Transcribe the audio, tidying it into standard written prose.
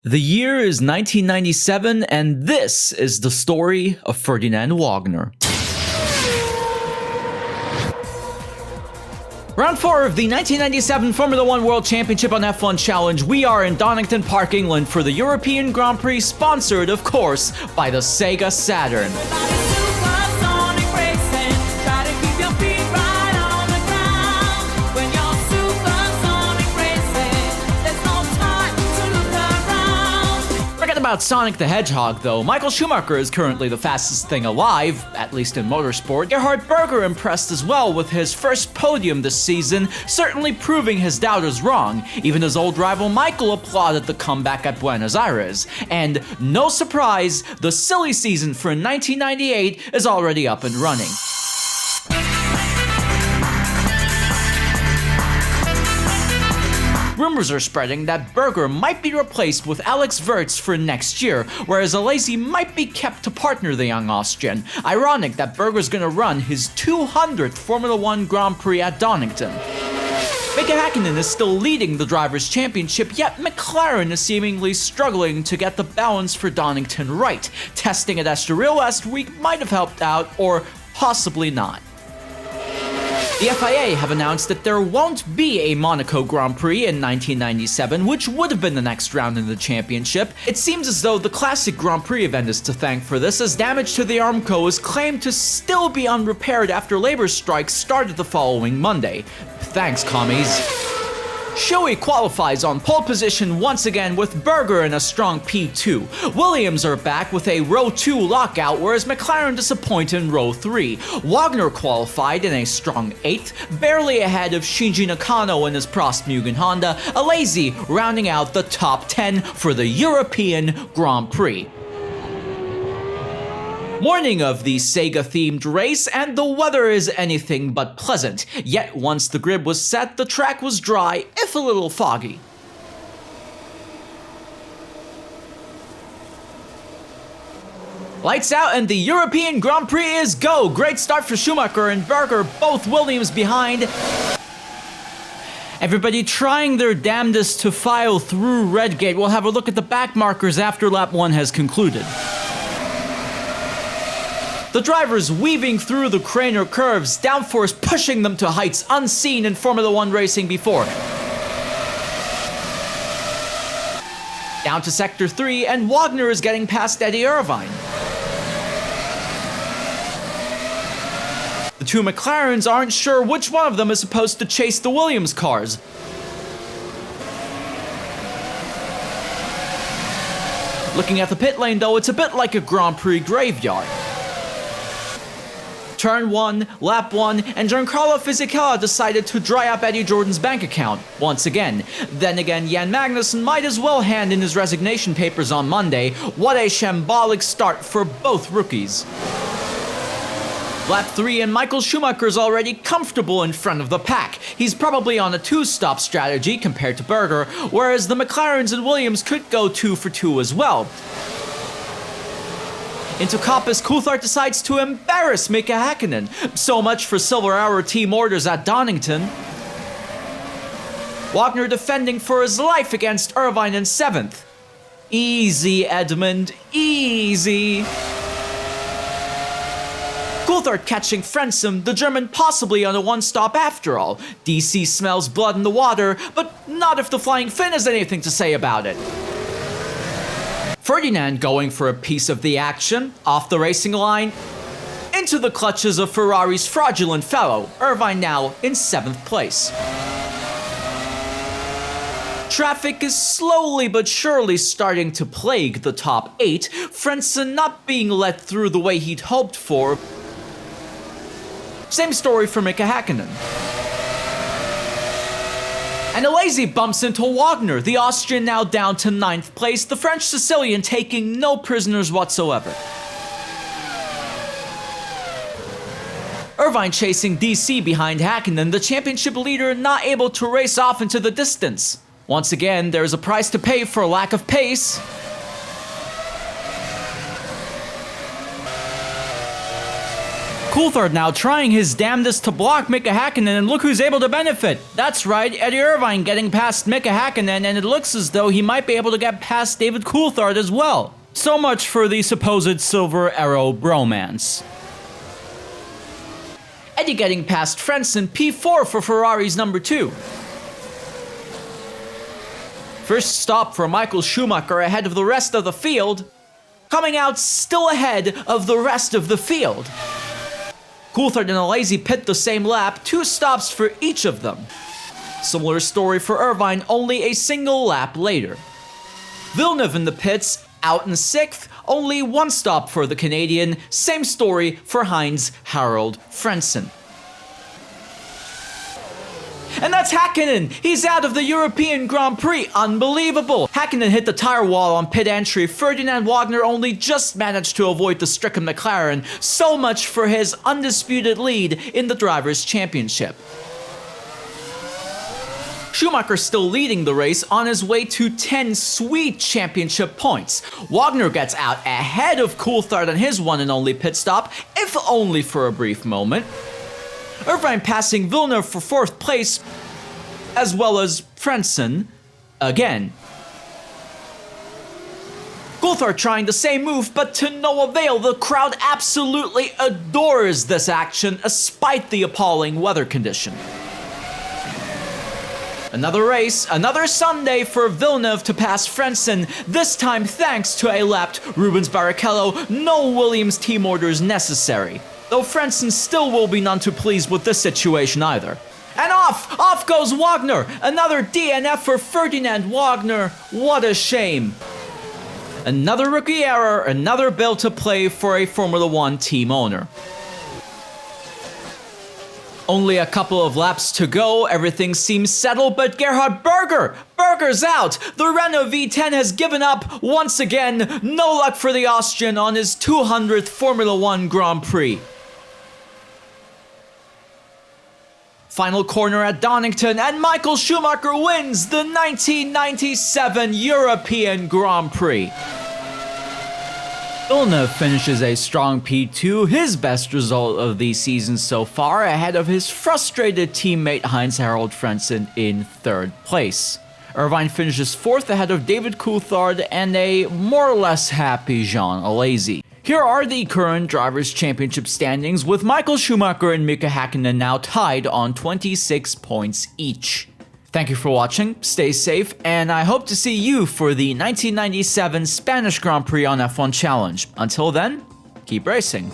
The year is 1997, and this is the story of Ferdinand Wagner. Round 4 of the 1997 Formula 1 World Championship on F1 Challenge. We are in Donington Park, England for the European Grand Prix, sponsored, of course, by the Sega Saturn. About Sonic the Hedgehog, though, Michael Schumacher is currently the fastest thing alive, at least in motorsport. Gerhard Berger impressed as well with his first podium this season, certainly proving his doubters wrong. Even his old rival Michael applauded the comeback at Buenos Aires. And no surprise, the silly season for 1998 is already up and running. Rumors are spreading that Berger might be replaced with Alex Wurz for next year, whereas Alesi might be kept to partner the young Austrian. Ironic that Berger's gonna run his 200th Formula 1 Grand Prix at Donington. Mika Häkkinen is still leading the Drivers' Championship, yet McLaren is seemingly struggling to get the balance for Donington right. Testing at Estoril last week might have helped out, or possibly not. The FIA have announced that there won't be a Monaco Grand Prix in 1997, which would have been the next round in the championship. It seems as though the classic Grand Prix event is to thank for this, as damage to the Armco is claimed to still be unrepaired after labor strikes started the following Monday. Thanks, commies. Shoei qualifies on pole position once again with Berger in a strong P2. Williams are back with a row 2 lockout, whereas McLaren disappoint in row 3. Wagner qualified in a strong 8th, barely ahead of Shinji Nakano in his Prost-Mugen Honda, Alesi rounding out the top 10 for the European Grand Prix. Morning of the Sega-themed race, and the weather is anything but pleasant. Yet once the grid was set, the track was dry, if a little foggy. Lights out and the European Grand Prix is go! Great start for Schumacher and Berger, both Williams behind. Everybody trying their damnedest to file through Redgate. We'll have a look at the back markers after lap 1 has concluded. The drivers weaving through the Craner curves, downforce pushing them to heights unseen in Formula 1 racing before. Down to Sector 3, and Wagner is getting past Eddie Irvine. The two McLarens aren't sure which one of them is supposed to chase the Williams cars. Looking at the pit lane though, it's a bit like a Grand Prix graveyard. Turn 1, lap 1, and Giancarlo Fisichella decided to dry up Eddie Jordan's bank account once again. Then again, Jan Magnussen might as well hand in his resignation papers on Monday. What a shambolic start for both rookies. Lap 3 and Michael Schumacher's already comfortable in front of the pack. He's probably on a 2-stop strategy compared to Berger, whereas the McLarens and Williams could go 2 for 2 as well. Into Coppice, Coulthard decides to embarrass Mika Häkkinen. So much for Silver Hour team orders at Donington. Wagner defending for his life against Irvine in 7th. Easy, Edmund, easy. Coulthard catching Frentzen, the German possibly on a 1-stop after all. DC smells blood in the water, but not if the Flying Finn has anything to say about it. Ferdinand going for a piece of the action, off the racing line, into the clutches of Ferrari's fraudulent fellow, Irvine now in 7th place. Traffic is slowly but surely starting to plague the top 8, Frentzen not being let through the way he'd hoped for. Same story for Mika Häkkinen. And Alesi bumps into Wagner, the Austrian now down to 9th place, the French Sicilian taking no prisoners whatsoever. Irvine chasing DC behind Häkkinen, the championship leader not able to race off into the distance. Once again, there's a price to pay for lack of pace. Coulthard now trying his damnedest to block Mika Hakkinen, and look who's able to benefit. That's right, Eddie Irvine getting past Mika Hakkinen, and it looks as though he might be able to get past David Coulthard as well. So much for the supposed Silver Arrow bromance. Eddie getting past Frentzen, P4 for Ferrari's number 2. First stop for Michael Schumacher ahead of the rest of the field. Coming out still ahead of the rest of the field. Coulthard and Alesi pit the same lap, 2 stops for each of them. Similar story for Irvine, only a single lap later. Villeneuve in the pits, out in 6th, only 1 stop for the Canadian, same story for Heinz-Harald Frentzen. And that's Hakkinen! He's out of the European Grand Prix, unbelievable! Hakkinen hit the tire wall on pit entry, Ferdinand Wagner only just managed to avoid the stricken McLaren, so much for his undisputed lead in the Drivers' Championship. Schumacher still leading the race on his way to 10 sweet championship points. Wagner gets out ahead of Coulthard on his one and only pit stop, if only for a brief moment. Irvine passing Villeneuve for 4th place, as well as Frentzen again. Coulthard trying the same move, but to no avail. The crowd absolutely adores this action, despite the appalling weather condition. Another race, another Sunday for Villeneuve to pass Frentzen, this time thanks to a lapped Rubens Barrichello, no Williams team orders necessary. Though Frentzen still will be none too pleased with this situation either. And off goes Wagner! Another DNF for Ferdinand Wagner, what a shame. Another rookie error, another bill to play for a Formula 1 team owner. Only a couple of laps to go, everything seems settled, but Gerhard Berger's out! The Renault V10 has given up once again, no luck for the Austrian on his 200th Formula 1 Grand Prix. Final corner at Donington, and Michael Schumacher wins the 1997 European Grand Prix. Villeneuve finishes a strong P2, his best result of the season so far, ahead of his frustrated teammate Heinz-Harald Frentzen in 3rd place. Irvine finishes 4th ahead of David Coulthard and a more or less happy Jean Alesi. Here are the current Drivers' Championship standings, with Michael Schumacher and Mika Hakkinen now tied on 26 points each. Thank you for watching, stay safe, and I hope to see you for the 1997 Spanish Grand Prix on F1 Challenge. Until then, keep racing.